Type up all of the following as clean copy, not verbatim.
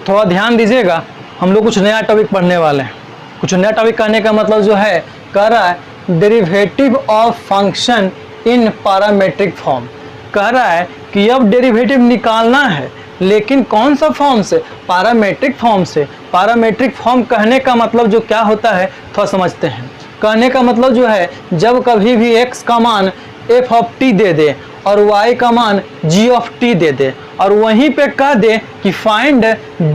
थोड़ा ध्यान दीजिएगा, हम लोग कुछ नया टॉपिक पढ़ने वाले हैं। कुछ नया टॉपिक कहने का मतलब जो है, कह रहा है derivative of function in parametric form. कह रहा है कि अब डेरिवेटिव निकालना है, लेकिन कौन सा फॉर्म से? पैरामीट्रिक फॉर्म से। पैरामीट्रिक फॉर्म कहने का मतलब जो क्या होता है थोड़ा समझते हैं। कहने का मतलब जो है, जब कभी भी x का मान f ऑफ t दे दे और y का मान g ऑफ t दे दे और वहीं पे कह दे कि फाइंड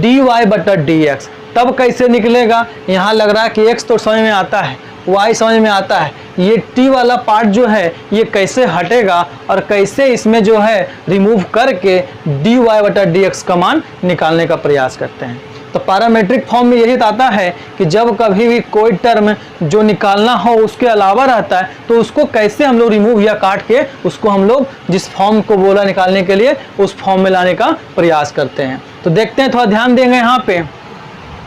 dy बटा dx, तब कैसे निकलेगा? यहाँ लग रहा है कि x तो समझ में आता है, y समझ में आता है, ये t वाला पार्ट जो है ये कैसे हटेगा और कैसे इसमें जो है रिमूव करके dy बटा dx का मान निकालने का प्रयास करते हैं। तो पैरामीट्रिक फॉर्म में यही आता है कि जब कभी भी कोई टर्म जो निकालना हो उसके अलावा रहता है तो उसको कैसे हम लोग रिमूव या काट के उसको हम लोग जिस फॉर्म को बोला निकालने के लिए उस फॉर्म में लाने का प्रयास करते हैं। तो देखते हैं, थोड़ा ध्यान देंगे यहाँ पे।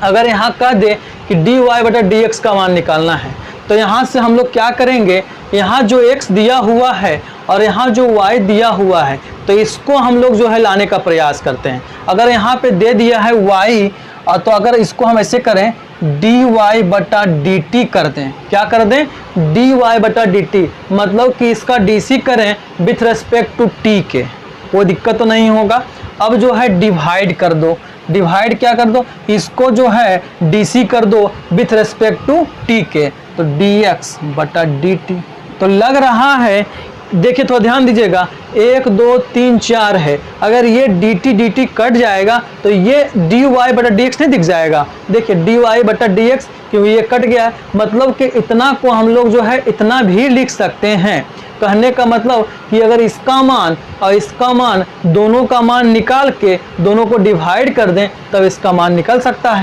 अगर यहाँ कह दे कि dy बटा dx का मान निकालना है तो यहाँ से हम लोग क्या करेंगे, यहाँ जो x दिया हुआ है और यहाँ जो y दिया हुआ है तो इसको हम लोग जो है लाने का प्रयास करते हैं। अगर यहाँ पे दे दिया है y और तो अगर इसको हम ऐसे करें dy बटा dt कर दें, क्या कर दें? dy बटा dt, मतलब कि इसका dc करें विथ रेस्पेक्ट टू t के, कोई दिक्कत तो नहीं होगा। अब जो है डिवाइड कर दो, डिवाइड क्या कर दो, इसको जो है dc कर दो विथ रेस्पेक्ट टू t के, तो dx बटा dt। तो लग रहा है, देखिए थोड़ा ध्यान दीजिएगा, 1 2 3 4 है, अगर ये dt कट जाएगा तो ये dy बटा dx नहीं दिख जाएगा। देखिए dy बटा dx, क्योंकि ये कट गया है, मतलब कि इतना को हम लोग जो है इतना भी लिख सकते हैं। कहने का मतलब कि अगर इसका मान और इसका मान दोनों का मान निकाल के दोनों को डिवाइड कर दें तब इसका मान निकल सकता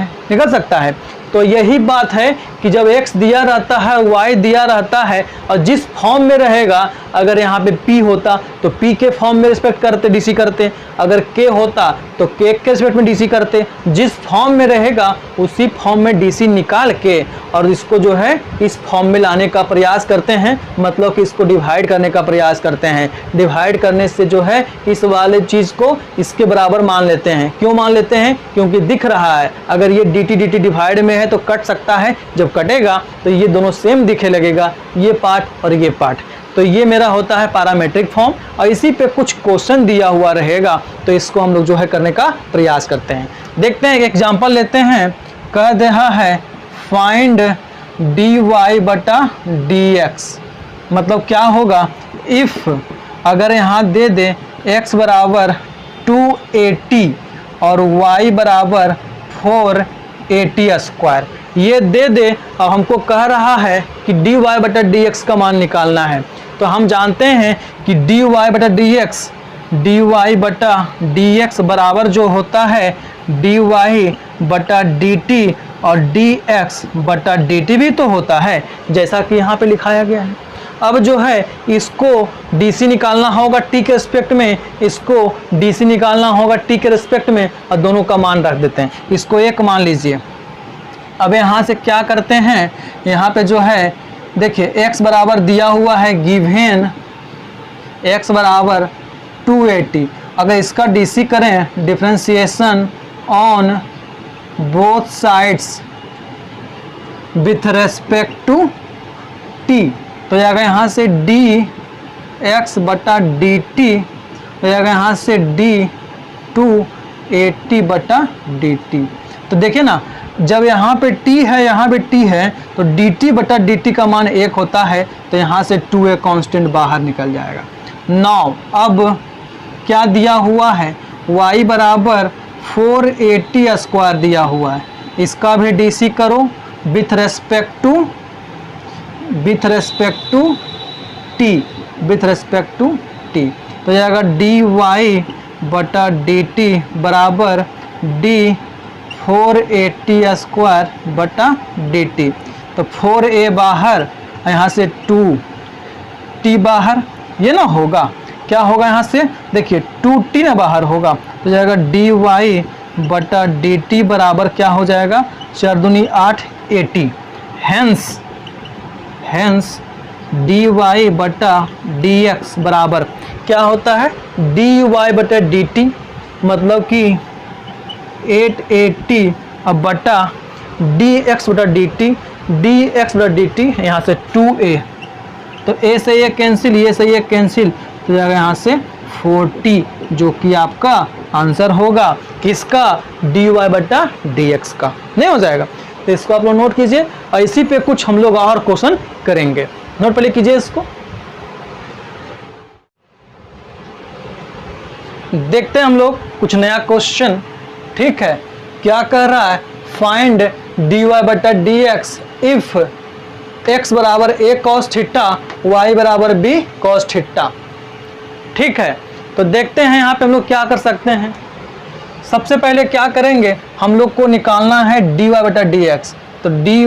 है। तो यही बात है कि जब x दिया रहता है, y दिया रहता है और जिस फॉर्म में रहेगा, अगर यहाँ पे p होता तो p के फॉर्म में रिस्पेक्ट करते dc करते, अगर k होता तो k के रिस्पेक्ट में dc करते, जिस फॉर्म में रहेगा उसी फॉर्म में dc निकाल के और इसको जो है इस फॉर्म में लाने का प्रयास करते हैं, मतलब कि इसको डिवाइड करने का प्रयास करते हैं। डिवाइड करने से जो है इस वाले चीज़ को इसके बराबर मान लेते हैं। क्यों मान लेते हैं? क्योंकि दिख रहा है अगर ये dt डिवाइड में है तो कट सकता है, जब कटेगा तो ये दोनों सेम दिखे लगेगा, ये पार्ट और ये पार्ट। तो ये मेरा होता है पैरामीट्रिक फॉर्म और इसी पे कुछ क्वेश्चन दिया हुआ रहेगा तो इसको हम लोग जो है करने का प्रयास करते हैं। देखते हैं, एक एग्जांपल लेते हैं। कह रहा है फाइंड dy बटा dx, मतलब क्या होगा, इफ अगर यहाँ दे दे x बराबर 280 और y बराबर 480 स्क्वायर, ये दे दे और हमको कह रहा है कि dy बटा dx का मान निकालना है। तो हम जानते हैं कि dy बटा dx बराबर जो होता है dy बटा dt और dx बटा dt भी तो होता है, जैसा कि यहाँ पे लिखाया गया है। अब जो है इसको dc निकालना होगा t के रिस्पेक्ट में, इसको dc निकालना होगा t के रिस्पेक्ट में और दोनों का मान रख देते हैं। इसको एक मान लीजिए। अब यहाँ से क्या करते हैं, यहाँ पे जो है देखिए x बराबर दिया हुआ है, गिवन x बराबर 280, अगर इसका dc करें differentiation on both sides with respect to t, तो जाएगा यहाँ से dx बटा dt, तो जाएगा यहाँ से d280 बटा dt। तो देखिए ना, जब यहाँ पे t है यहाँ पे t है तो dt बटा dt का मान 1 होता है, तो यहाँ से 2a कांस्टेंट बाहर निकल जाएगा। नाउ अब क्या दिया हुआ है, y बराबर 480 स्क्वायर दिया हुआ है, इसका भी dc करो विथ रेस्पेक्ट टू t, तो जाएगा dy बटा dt बराबर d480 स्क्वायर बटा dt। तो 4a बाहर, यहाँ से 2t बाहर, ये ना होगा, क्या होगा यहाँ से देखिए 2t ना बाहर होगा, तो जाएगा dy बटा dt बराबर क्या हो जाएगा, 4 दूनी 8 80, हैंस dy बटा dx बराबर क्या होता है, dy बटा dt, मतलब कि 880 अब बटा डी एक्स बटा डी टी, डी एक्स बटा डी टी यहाँ से 2a, तो a से ये कैंसिल, ये से ये कैंसिल, तो जाएगा यहाँ से 40, जो कि आपका आंसर होगा किसका, dy बटा dx का। नहीं हो जाएगा, तो इसको आप लोग नोट कीजिए और इसी पे कुछ हम लोग और क्वेश्चन करेंगे। नोट पहले कीजिए इसको। देखते हैं हम लोग कुछ नया क्वेश्चन। ठीक है, क्या कह रहा है, फाइंड dy बटा dx इफ x बराबर a cos थीटा, y बराबर b cos थीटा। ठीक है, तो देखते हैं यहाँ पे हम लोग क्या कर सकते हैं। सबसे पहले क्या करेंगे, हम लोग को निकालना है dy बटा dx, तो dy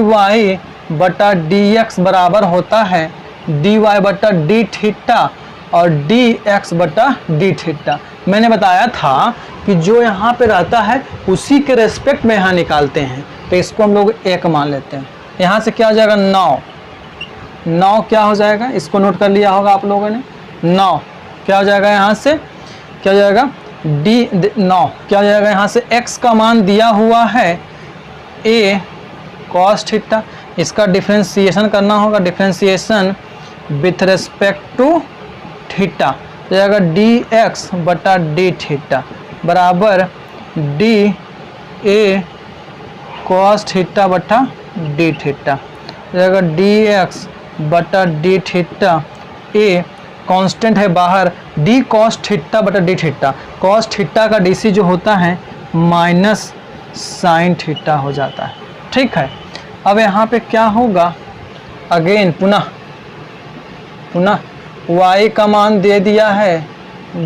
बटा dx बराबर होता है dy बटा d थीटा और dx बटा d थीटा। मैंने बताया था कि जो यहाँ पे रहता है उसी के रेस्पेक्ट में यहाँ निकालते हैं, तो इसको हम लोग 1 मान लेते हैं। यहाँ से क्या हो जाएगा 9 क्या हो जाएगा, इसको नोट कर लिया होगा आप लोगों ने। 9 क्या हो जाएगा, यहाँ से क्या हो जाएगा 9 क्या हो जाएगा, यहाँ से x का मान दिया हुआ है a cos थीटा, इसका डिफ्रेंसिएशन करना होगा, differentiation with respect to theta, जाएगा dx बटा d थीटा बराबर d a cos थीटा बटा d थीटा, जाएगा dx बटा d थीटा, a कांस्टेंट है बाहर, d cos थीटा बटा d थीटा, cos थीटा का dc जो होता है माइनस साइन थीटा हो जाता है। ठीक है, अब यहाँ पे क्या होगा, अगेन पुनः y का मान दे दिया है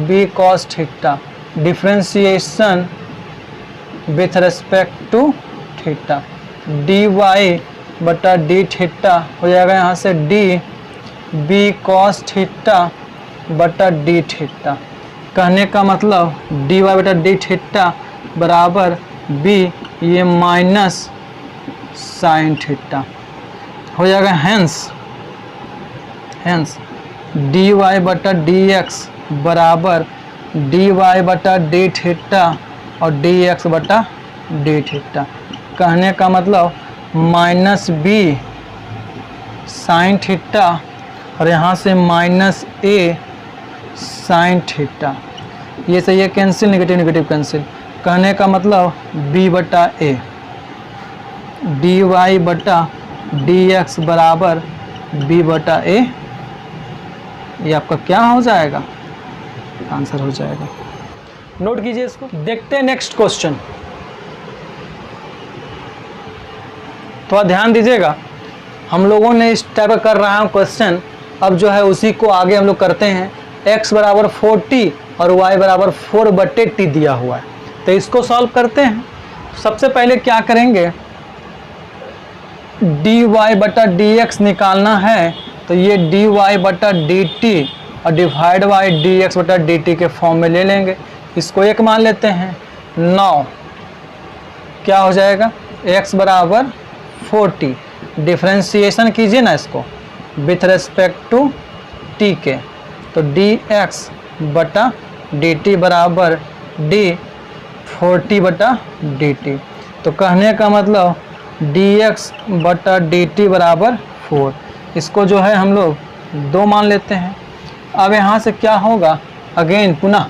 b cos theta, differentiation with respect to theta, dy बटा d थीटा हो जाएगा यहाँ से d b cos थीटा बटा d थीटा। कहने का मतलब dy बटा d थीटा बराबर b, ये माइनस साइन थीटा हो जाएगा। हेंस dy बटा dx बराबर dy बटा d थीटा और dx बटा d थीटा। कहने का मतलब माइनस b साइन थीटा और यहाँ से माइनस a साइन थीटा, ये से ये कैंसिल, नेगेटिव कैंसिल। कहने का मतलब b बटा a, dy बटा dx बराबर b बटा a, ये आपका क्या हो जाएगा, आंसर हो जाएगा। नोट कीजिए इसको। देखते हैं नेक्स्ट क्वेश्चन, थोड़ा ध्यान दीजिएगा। हम लोगों ने इस टाइप का कर रहा है क्वेश्चन, अब जो है उसी को आगे हम लोग करते हैं। x बराबर 40 और y बराबर 4/t दिया हुआ है, तो इसको सॉल्व करते हैं। सबसे पहले क्या करेंगे, dy बटा dx निकालना है, तो ये dy बटा dt और डिवाइड बाई dx बटा dt के फॉर्म में ले लेंगे। इसको 1 मान लेते हैं। 9 क्या हो जाएगा, x बराबर 40, डिफ्रेंसिएशन कीजिए ना इसको विथ रेस्पेक्ट टू t के, तो dx बटा dt बराबर d 40 बटा dt। तो कहने का मतलब dx बटा dt बराबर 4, इसको जो है हम लोग 2 मान लेते हैं। अब यहाँ से क्या होगा, अगेन पुनः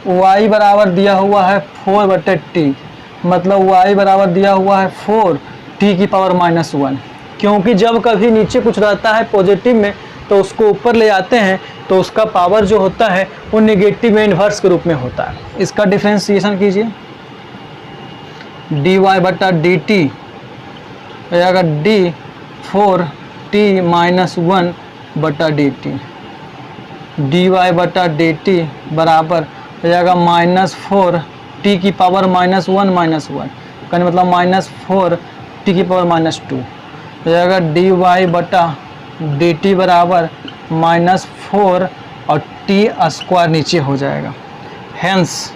y बराबर दिया हुआ है 4/t, मतलब y बराबर दिया हुआ है 4t की पावर -1, क्योंकि जब कभी नीचे कुछ रहता है पॉजिटिव में तो उसको ऊपर ले आते हैं, तो उसका पावर जो होता है वो नेगेटिव में इन्वर्स के रूप में होता है। इसका डिफ्रेंसिएशन कीजिए, dy बटा dt हो जाएगा d 4t -1 बटा dt, dy बटा dt बराबर हो जाएगा -4t की पावर -1 कहने मतलब -4t की पावर -2 हो जाएगा। dy बटा dt बराबर -4 और t स्क्वायर नीचे हो जाएगा। हेंस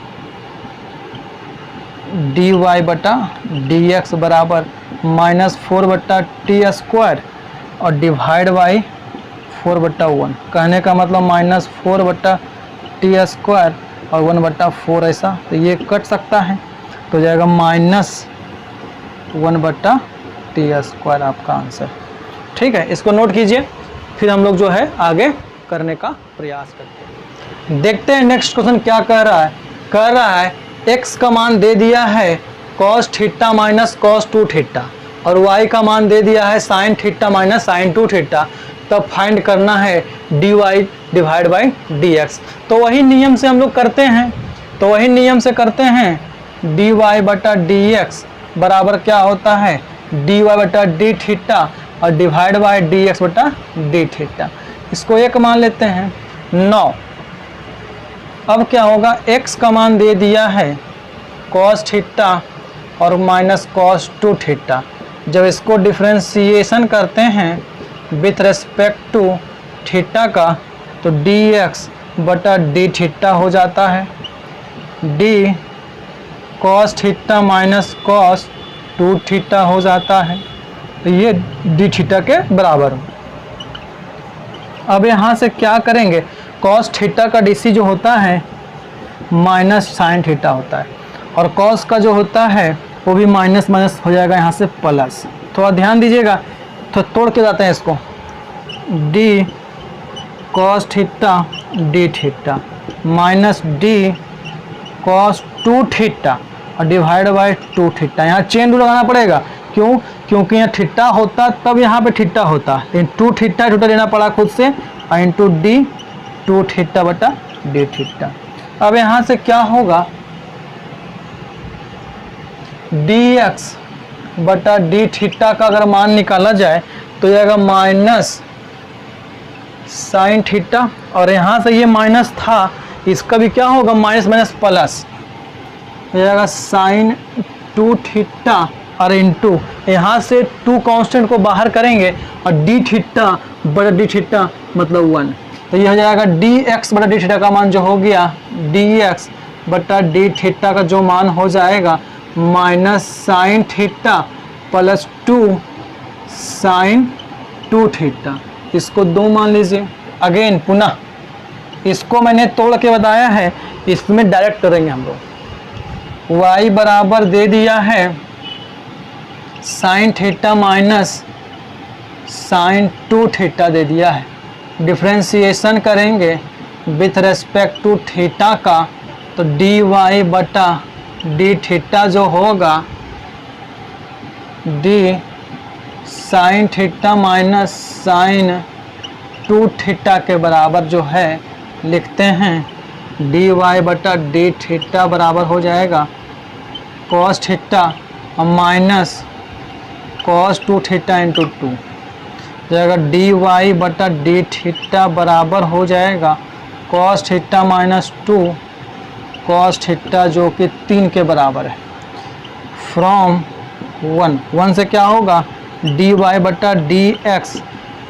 dy बटा dx बराबर -4 बटा टी स्क्वायर और डिवाइड बाई 4/1, कहने का मतलब -4 बटा टी स्क्वायर और 1/4 ऐसा, तो ये कट सकता है, तो जाएगा -1/t² आपका आंसर। ठीक है, इसको नोट कीजिए, फिर हम लोग जो है आगे करने का प्रयास करते हैं। देखते हैं नेक्स्ट क्वेश्चन क्या कह रहा है। कह रहा है x का मान दे दिया है cos theta minus cos 2 theta और y का मान दे दिया है sin theta minus sin 2 theta, तब फाइंड करना है dy डिवाइड बाई dx। तो वही नियम से हम लोग करते हैं, dy बटा dx बराबर क्या होता है, dy बटा d थीटा और डिवाइड बाई dx बटा d थीटा। इसको एक मान लेते हैं 9। अब क्या होगा, x का मान दे दिया है cos थीटा और माइनस cos 2 थीटा। जब इसको डिफ्रेंशिएशन करते हैं विथ रेस्पेक्ट टू थीटा का, तो dx बटा d थीटा हो जाता है, d cos theta minus cos 2 theta हो जाता है, तो ये d थीटा के बराबर हो। अब यहाँ से क्या करेंगे, cos थीटा का dc जो होता है माइनस sin थीटा होता है, और cos का जो होता है वो भी माइनस माइनस हो जाएगा यहाँ से प्लस। थोड़ा ध्यान दीजिएगा, तो तोड़ के जाते हैं इसको, d cos theta d theta minus d cos 2 theta और डिवाइड बाई 2 थीटा। यहाँ चेन रूल लगाना पड़ेगा, क्यों, क्योंकि यहाँ थीटा होता तब यहाँ पे थीटा होता, लेकिन 2 थीटा टोटल लेना पड़ा खुद से, और इंटू d 2 थीटा बटा d थीटा। अब यहाँ से क्या होगा, dx बटा d थीटा का अगर मान निकाला जाए तो जाएगा माइनस साइन थीटा, और यहाँ से ये माइनस था, इसका भी क्या होगा, माइनस माइनस प्लस हो जाएगा साइन 2 थीटा और इंटू यहाँ से 2 कांस्टेंट को बाहर करेंगे और d थीटा बटा d थीटा मतलब 1, तो ये हो जाएगा dx बटा d थीटा का मान जो हो गया, dx बटा d थीटा का जो मान हो जाएगा minus sine theta plus 2 sine 2 theta. इसको 2 मान लीजिए। अगेन पुनः इसको मैंने तोड़ के बताया है, इसमें डायरेक्ट करेंगे हम लोग। y बराबर दे दिया है sine theta minus sine 2 theta दे दिया है, डिफ्रेंशिएशन करेंगे विथ रेस्पेक्ट टू थीटा का, तो dy बटा d थीटा जो होगा d sine theta minus sine 2 theta के बराबर जो है लिखते हैं, dy बटा d थीटा बराबर हो जाएगा cos थीटा और माइनस cos 2 थीटा इंटू 2, जाएगा dy बटा d थीटा बराबर हो जाएगा cos theta minus 2 cos theta जो कि 3 के बराबर है, फ्रॉम 1 से क्या होगा, dy बटा dx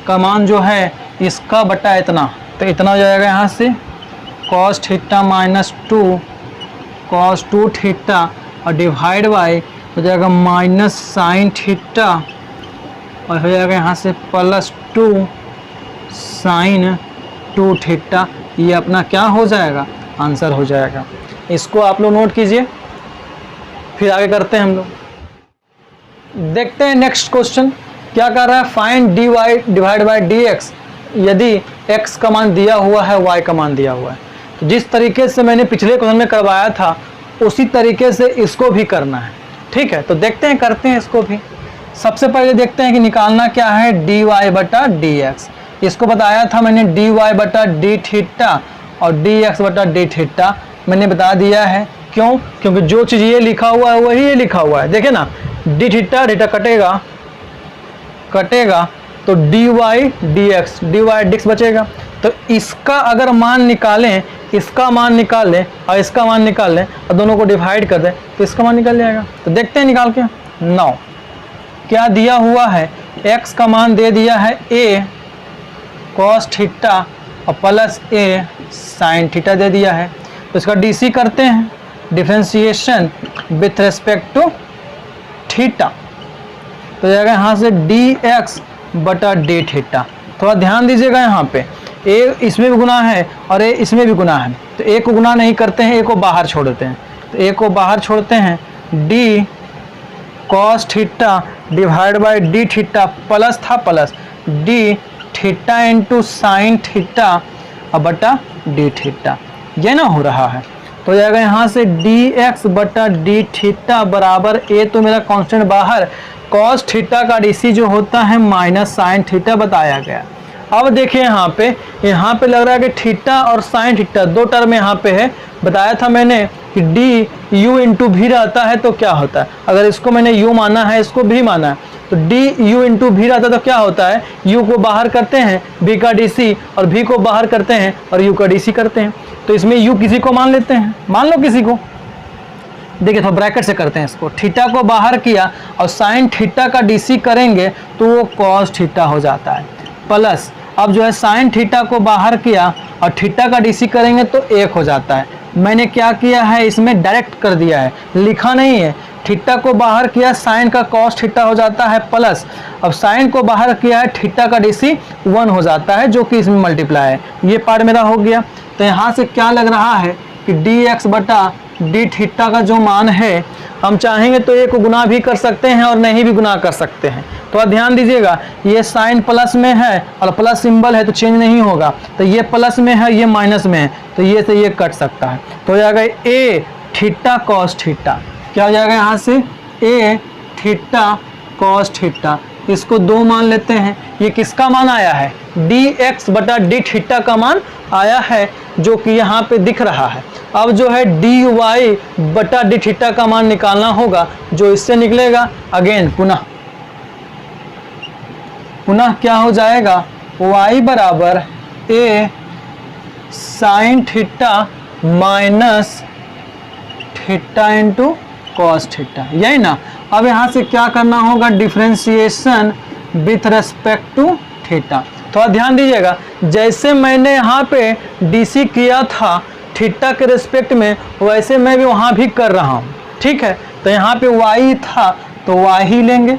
का मान जो है इसका बटा इतना, तो इतना हो जाएगा यहाँ से cos theta minus 2 cos 2 theta और डिवाइड बाई हो जाएगा माइनस साइन थीटा और हो जाएगा यहाँ से प्लस 2 साइन 2 थीटा। ये अपना क्या हो जाएगा, आंसर हो जाएगा। इसको आप लोग नोट कीजिए, फिर आगे करते हैं हम लोग। देखते हैं नेक्स्ट क्वेश्चन क्या कर रहा है, find dy divide by dx यदि x का मान दिया हुआ है y का मान दिया हुआ है। तो जिस तरीके से मैंने पिछले क्वेश्चन में करवाया था उसी तरीके से इसको भी करना है। ठीक है, तो देखते हैं, करते हैं इसको भी। सबसे पहले देखते हैं कि निकालना क्या है, dy बटा dx। इसको बताया था मैंने dy बटा d थीटा और dx बटा d थीटा मैंने बता दिया है। क्यों, क्योंकि जो चीज़ ये लिखा हुआ है वही ये लिखा हुआ है। देखिए ना, d थीटा थीटा कटेगा तो dy dx बचेगा। तो इसका अगर मान निकालें, इसका मान निकालें और इसका मान निकाल लें और दोनों को डिवाइड कर दें तो इसका मान निकल जाएगा। तो देखते हैं निकाल के। 9 क्या दिया हुआ है, x का मान दे दिया है a cos थीटा और प्लस a sin थीटा दे दिया है। तो इसका dc करते हैं, differentiation with respect to theta, तो जाएगा यहाँ से dx बटा d थीटा। थोड़ा ध्यान दीजिएगा यहाँ पे, ए इसमें भी गुना है और ए इसमें भी गुना है, तो ए को गुना नहीं करते हैं, ए को बाहर छोड़ देते हैं। तो ए को बाहर छोड़ते हैं, D cos theta divide by D theta plus था plus D theta into sine theta और बटा डी थीटा, ये ना हो रहा है। तो जाएगा यहाँ से डी एक्स बटा डी थीटा बराबर ए तो मेरा कांस्टेंट बाहर, कॉस थीटा का डीसी जो होता है माइनस साइन थीटा बताया गया। अब देखिए यहाँ पे लग रहा है कि थीटा और साइन थीटा दो टर्म यहाँ पे है। बताया था मैंने कि डी यू इंटू भी रहता है तो क्या होता है, अगर इसको मैंने यू माना है इसको भी माना है, तो डी यू इंटू भी रहता है तो क्या होता है, यू को बाहर करते हैं बी का डीसी और भी को बाहर करते हैं और यू का डीसी करते हैं। तो इसमें यू किसी को मान लेते हैं, मान लो किसी को। देखिए तो ब्रैकेट से करते हैं इसको, थीटा को बाहर किया और साइन थीटा का डीसी करेंगे तो वो कॉस थीटा हो जाता है, प्लस अब जो है साइन थीटा को बाहर किया और थीटा का डीसी करेंगे तो 1 हो जाता है। मैंने क्या किया है इसमें डायरेक्ट कर दिया है, लिखा नहीं है। थीटा को बाहर किया साइन का कॉस थीटा हो जाता है प्लस अब साइन को बाहर किया है थीटा का डीसी 1 हो जाता है जो कि इसमें मल्टीप्लाई है। ये पार्ट मेरा हो गया। तो यहाँ से क्या लग रहा है कि डी एक्स बटा डी थीटा का जो मान है, हम चाहेंगे तो ए को गुना भी कर सकते हैं और नहीं भी गुना कर सकते हैं। तो ध्यान दीजिएगा, ये साइन प्लस में है और प्लस सिंबल है तो चेंज नहीं होगा, तो ये प्लस में है ये माइनस में है तो ये से ये कट सकता है। तो हो जाएगा ए थीटा कॉस थीटा, क्या हो जाएगा यहाँ से ए थीटा कॉस थीटा। इसको 2 मान लेते हैं, ये किसका मान आया है, डी एक्स बटा डी थीटा का मान आया है जो कि यहाँ पे दिख रहा है। अब जो है डी वाई बटा डी थीटा का मान निकालना होगा, जो इससे निकलेगा अगेन पुनः क्या हो जाएगा, y बराबर A sine theta minus theta into cos theta, यही ना। अब यहाँ से क्या करना होगा, differentiation with respect to theta. थोड़ा ध्यान दीजिएगा, जैसे मैंने यहाँ पे डीसी किया था थीटा के रेस्पेक्ट में, वैसे मैं भी वहाँ भी कर रहा हूँ, ठीक है। तो यहाँ पे y था तो y ही लेंगे,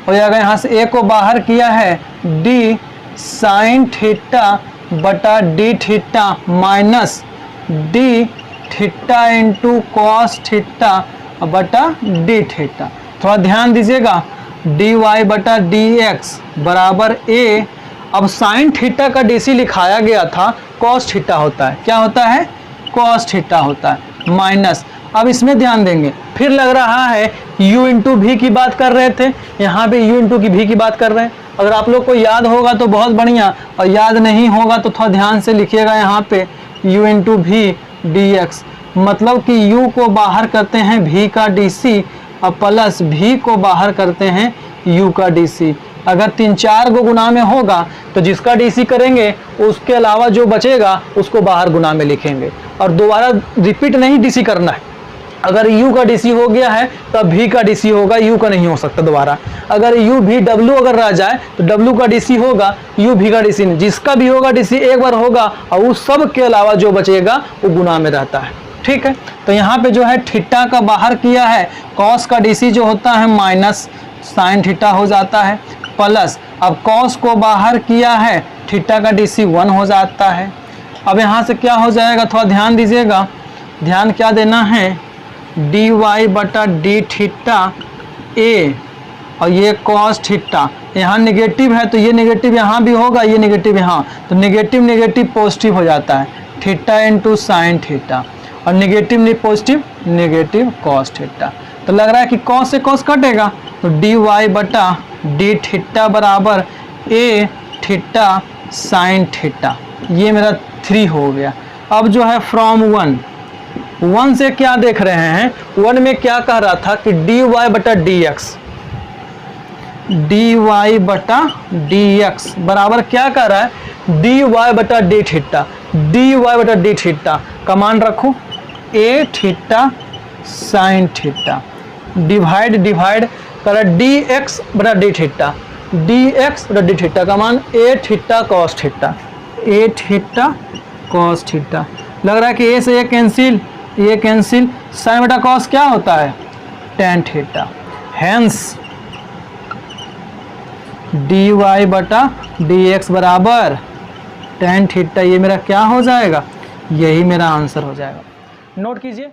हो जाएगा यहाँ से a को बाहर किया है d साइन थीटा बटा D theta minus D theta into cos theta बटा डी थीटा। थोड़ा ध्यान दीजिएगा, डी वाई बटा डी एक्स बराबर ए। अब साइन थीटा का डीसी लिखाया गया था कॉस थीटा होता है, क्या होता है, कॉस थीटा होता है माइनस। अब इसमें ध्यान देंगे, फिर लग रहा है u इंटू भी की बात कर रहे थे, यहाँ पे u इंटू की भी की बात कर रहे हैं। अगर आप लोग को याद होगा तो बहुत बढ़िया, और याद नहीं होगा तो थोड़ा ध्यान से लिखिएगा यहाँ पे u इंटू भी डी एक्स, मतलब कि u को बाहर करते हैं v का डीसी और प्लस v को बाहर करते हैं u का डीसी। अगर 3-4 को गुना में होगा तो जिसका डीसी करेंगे उसके अलावा जो बचेगा उसको बाहर गुना में लिखेंगे और दोबारा रिपीट नहीं डीसी करना है। अगर u का डीसी हो गया है तो v का डीसी होगा, u का नहीं हो सकता दोबारा। अगर u v w अगर रह जाए तो w का डीसी होगा, u v का डीसी नहीं। जिसका भी होगा डीसी एक बार होगा और उस सब के अलावा जो बचेगा वो गुना में रहता है, ठीक है। तो यहाँ पे जो है थीटा का बाहर किया है, कॉस का डीसी जो होता है माइनस साइन थीटा हो जाता है, प्लस अब कॉस को बाहर किया है थीटा का डीसी 1 हो जाता है। अब यहाँ से क्या हो जाएगा, थोड़ा ध्यान दीजिएगा, ध्यान क्या देना है, डी वाई बटा डी थीटा ए और ये कॉस थीटा, यहाँ नेगेटिव है तो ये नेगेटिव यहाँ भी होगा, ये नेगेटिव यहाँ, तो नेगेटिव नेगेटिव पॉजिटिव हो जाता है, थीटा इंटू साइन थीटा और नेगेटिव नहीं पॉजिटिव नेगेटिव कॉस थीटा। तो लग रहा है कि कॉस से कॉस कटेगा, तो डी वाई बटा डी थीटा बराबर ए थीटा साइन थीटा, ये मेरा 3 हो गया। अब जो है फ्रॉम 1 से क्या देख रहे हैं, 1 में क्या कह रहा था कि डी वाई बटा डी एक्स, डी वाई बटा डी एक्स बराबर क्या कह रहा है, डी वाई बटा डी थीटा, डी वाई बटा डी थीटा का मान रखो ए थीटा साइन थीटा डिवाइड कर डी एक्स बटा डी थीटा, डी एक्स बटा डी थीटा का मान ए थीटा कॉस थीटा, ए थीटा कॉस थीटा। लग रहा है कि ए से ये कैंसिल, साइन बटा कॉस क्या होता है, tan theta. Hence d y बटा डी एक्स बराबर tan थीटा, ये मेरा क्या हो जाएगा, यही मेरा आंसर हो जाएगा। नोट कीजिए।